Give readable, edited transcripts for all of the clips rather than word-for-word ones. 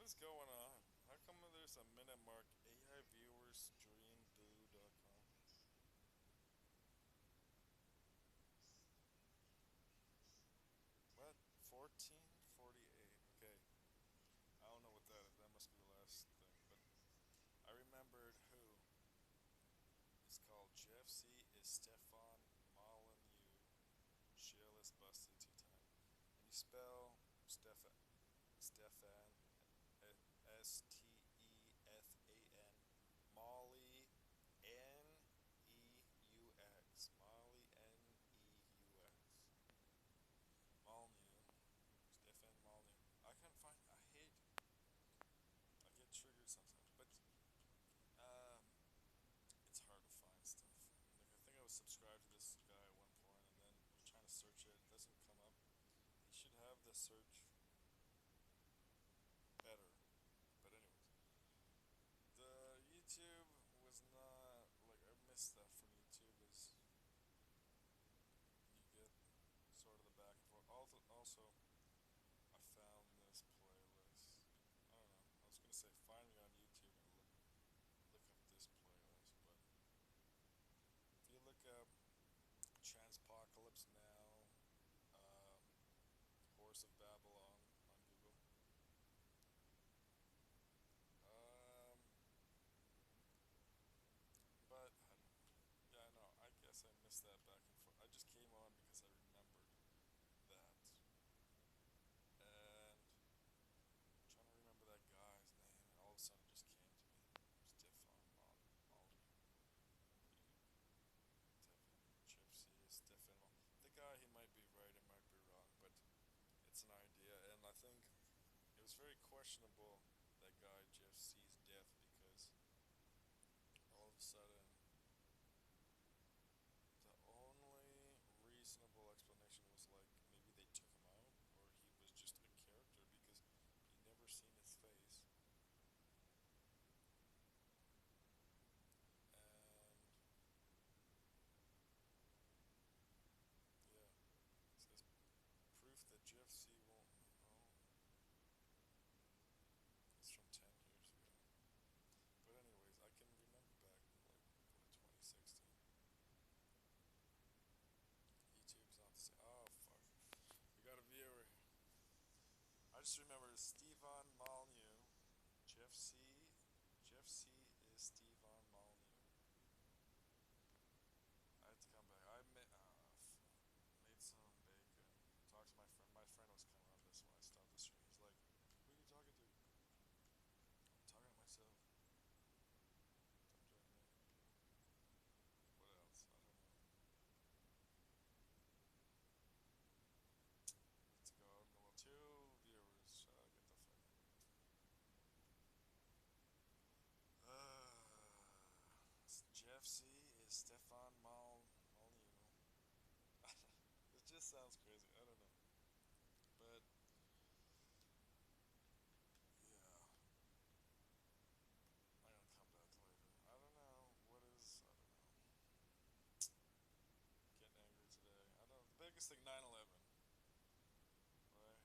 is going on? How come there's a minute mark AI viewers dreamboo.com? What? 1448. Okay. I don't know what that is. That must be the last thing. But I remembered who. It's called Jeff C. is Stefan Molyneux. Shill is busted 2 times. And you spell Stefan Stefan Molly Neux. Molly Neux. Molyneux. Stefan Molyneux. I can't find. I hate. I get triggered sometimes, but um, it's hard to find stuff. Like I think I was subscribed to this guy at one point, and then you're trying to search it. It doesn't come up. He should have the search better. But anyways, the YouTube was not like I missed stuff from YouTube. Is you get sort of the back and forth. Also, I found this playlist. I don't know. I was gonna say find me on YouTube and look up this playlist, but if you look up Transpocalypse Now, um, Horse of Babylon on Google, um, but I don't know. Yeah, no, I guess I missed that back and forth. I just came on because I remembered that, and I'm trying to remember that guy's name, and all of a sudden it just came to me. Stefan Molly. Stefan. The guy, he might be right, it might be wrong, but it's an idea, and I think it was very questionable that guy Jeff C's death because all of a sudden the only reasonable explanation was like maybe they took him out or he was just a character because you never seen his face, and yeah, it says proof that Jeff C won't. Oh, it's from 10 years ago. But anyways, I can remember back like what 2016. YouTube's not the same. Oh fuck, we got a viewer. I just remember Stefan Molyneux. Jeff C. Jeff C. is Stefan Molyneux. I had to come back. Made some bacon. Talked to my friend. My friend was coming up this when I stopped the stream. He's like, "Who are you talking to?" I'm talking to myself. Don't join me. What else? I don't know. Let's go. Well, 2 viewers. Get the fuck. Jeff C. is Stefan Molyneux. It just sounds crazy. I don't know. But yeah, I'm gonna come back later. I don't know what is. I don't know. Getting angry today. I don't. The biggest thing, 9/11. Right?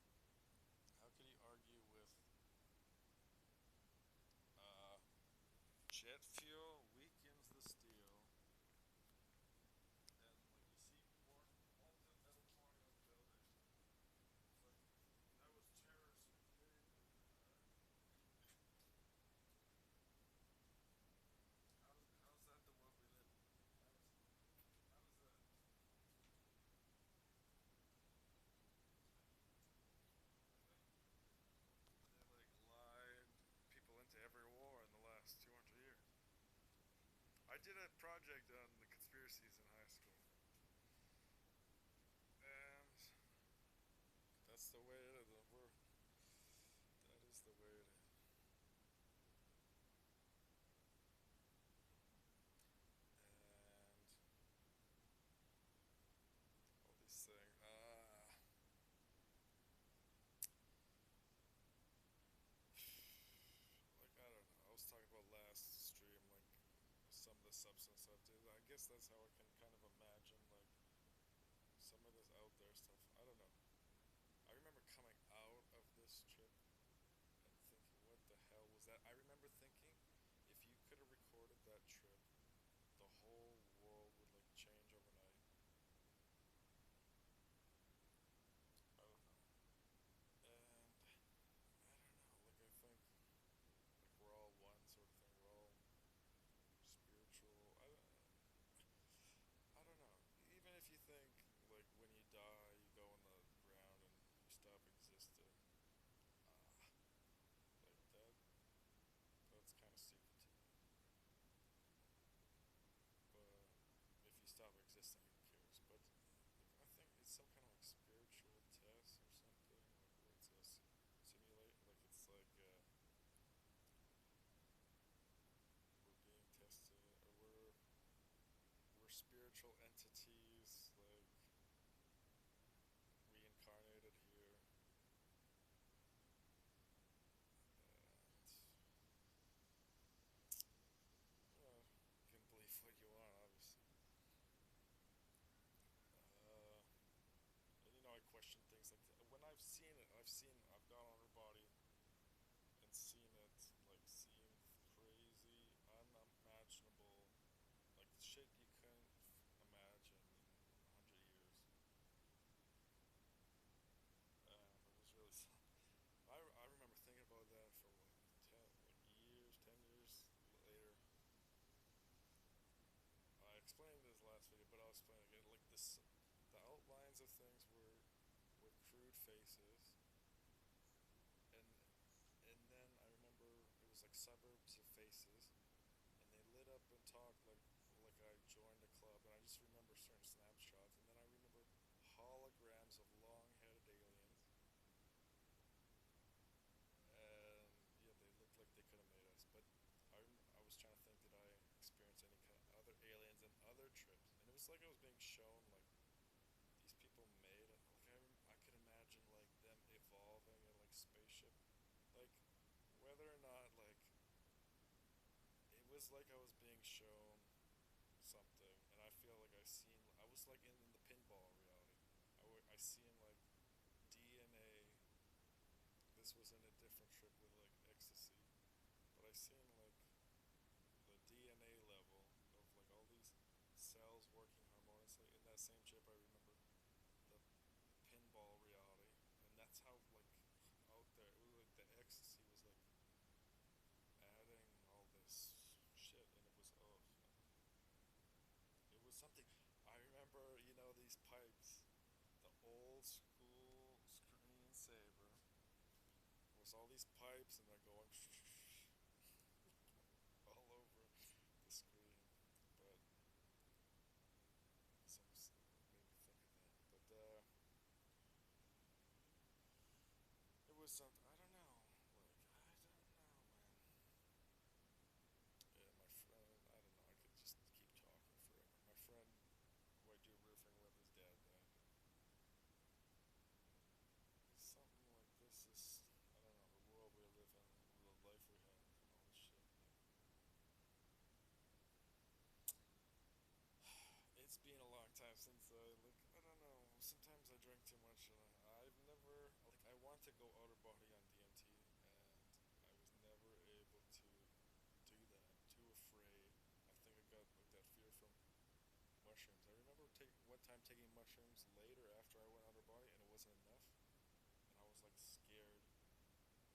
Like, how can you argue with uh, jet fuel weakens the steel, and like you see more multi-editorial buildings. It's like that was terrorists who created it. How's that the world we live in? How does that? They like lied people into every war in the last 200 years. I did a project on the conspiracies in high school, and that's the way it is. That is the way it is. And all these things. Like I don't know. I was talking about last stream, like some of the substance stuff. Dude, I guess that's how I can kind of imagine like some of this out there stuff. I don't know. I remember coming out of this trip and Because I remember thinking, if you could have recorded that trip, the whole world would like change overnight. I don't know. And I don't know. Like I think like we're all one sort of thing. We're all spiritual. I don't know. Even if you think like when you die, you go in the ground and you stop existing. Uh, like that's kind of stupid to me. But if you stop existing, who cares? But like I think it's some kind of like spiritual test or something. Like where it's a simulate. Like it's like we're being tested, or we're spiritual entities, like reincarnated here, and you can believe what you want, obviously. Uh, and I question things like that. When I've seen it, I've gone on her body and seen it, like seen crazy, unimaginable, like shit you couldn't imagine in 100 years. It was really something. I remember thinking about that for like 10 years later. I explained this last video, but I'll explain it again. Like this, the outlines of things were crude faces, and then I remember it was like suburbs of faces, and they lit up and talked like I joined a club, and I just remember certain snapshots, and then I remember holograms of long-headed aliens, and yeah, they looked like they could have made us, but I was trying to think, did I experience any kind of other aliens and other trips? And it was like I was being shown like these people made it. Like I could imagine like them evolving in like spaceship, like whether or not like it was like I was being shown something, and I feel like I was like in the pinball reality. I seen like DNA. This was in a different trip with like ecstasy, but I seen like the DNA level of like all these cells working harmoniously. In that same chip, I remember the pinball reality, and that's how like out there it was like the ecstasy was like adding all this shit, and it was something. I remember these pipes, the old school screensaver was all these pipes, and they're going all over the screen, but some made me think of that. But it was something. I don't know. Like I don't know, man. Yeah, my friend. I don't know. I could just keep talking forever. My friend, who I do roofing with, his dad died. Something like this is. I don't know. The world we live in, the life we have, and all this shit. It's been a long time since I don't know. Sometimes I drink too much, and I've never like I want to go outer body on DMT, and I was never able to do that. Too afraid. I think I got like that fear from mushrooms. I remember one time taking mushrooms later after I went outer body, and it wasn't enough, and I was like scared.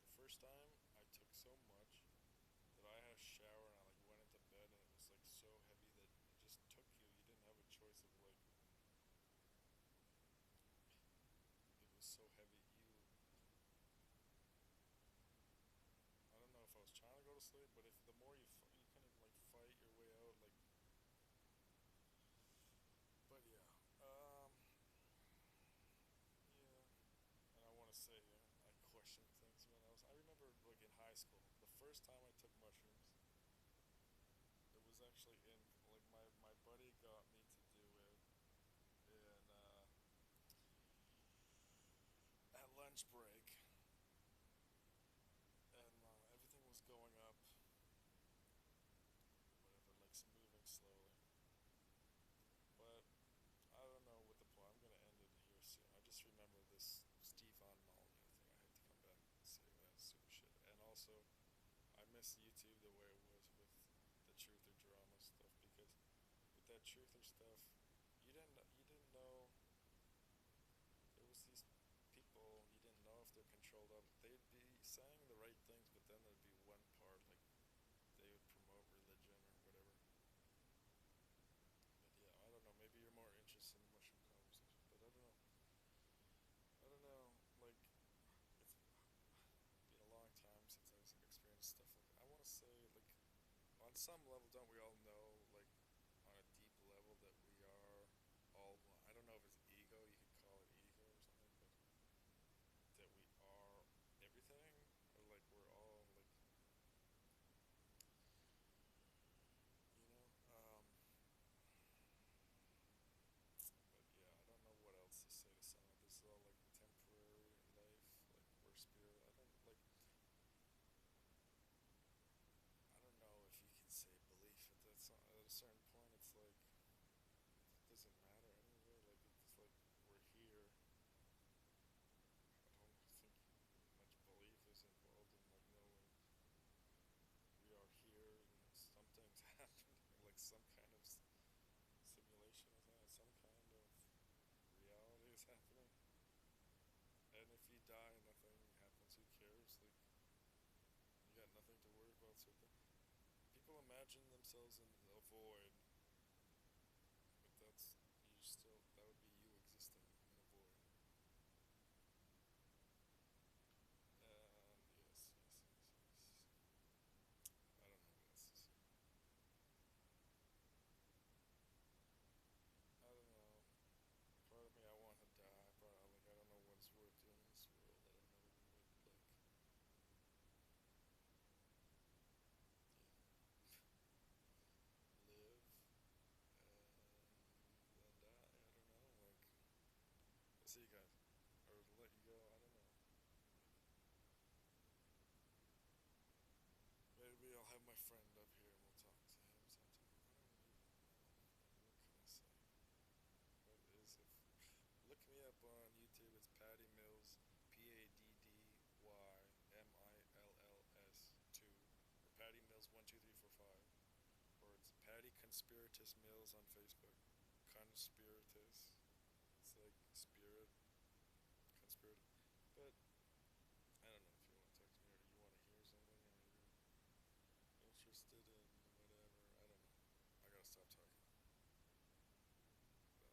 The first time I took so much that I had a shower, and I like went into bed, and it was like so heavy that it just took you. You didn't have a choice of like it was so heavy. I don't know if I was trying to go to sleep, but if the more you kind of like fight your way out, like. But yeah, yeah, and I want to say I questioned things when I was. I remember like in high school, the first time I took mushrooms, it was actually in like my buddy got me to do it in at lunch break, and everything was going up, whatever, like moving slowly. But I don't know what the point. I'm gonna end it here soon. I just remember this Stefan Molyneux thing. I had to come back and say that super shit. And also, I miss YouTube the way it was with the truth or drama stuff because with that truth or stuff, you didn't know there was these people you didn't know if they're controlled up. They'd be saying the right things, but then there'd be one part like they would promote religion or whatever. But yeah, I don't know. Maybe you're more interested in mushroom conversations, but I don't know. I don't know. Like it's been a long time since I've experienced stuff like that. I want to say like on some level, don't we all know like on a deep level that we are all one? I don't know if it's ego. You could call it ego or something, but that we are everything, or like we're all like you know. But yeah, I don't know what else to say to sum up. This is all like temporary life, like we're spirit. I don't like. I don't know if you can say belief at that. At a certain point, it's like it doesn't matter anyway. Like it's like we're here. I don't think much belief is involved in like knowing we are here and something's happening, like some kind of simulation is happening, some kind of reality is happening. And if you die and nothing happens, who cares? Like you got nothing to worry about. So people imagine themselves in a void, but that's you still that would be you existing in a void. And yes, yes, yes, yes. I don't know what else to say. I don't know. Part of me I want to die, but like I don't know what's worth doing in this world. I don't know what like live and then die. I don't know. Like I'll see you guys or let you go. I don't know. Maybe I'll have my friend up here and we'll talk to him sometime. I don't even know. Like what can I say? What is if look me up on YouTube. It's Patty Mills, PADDYMILLS 2, or Patty Mills 12345, or it's Patty Conspiratus Mills on Facebook. Conspiratus. It's like spirit, conspirator. But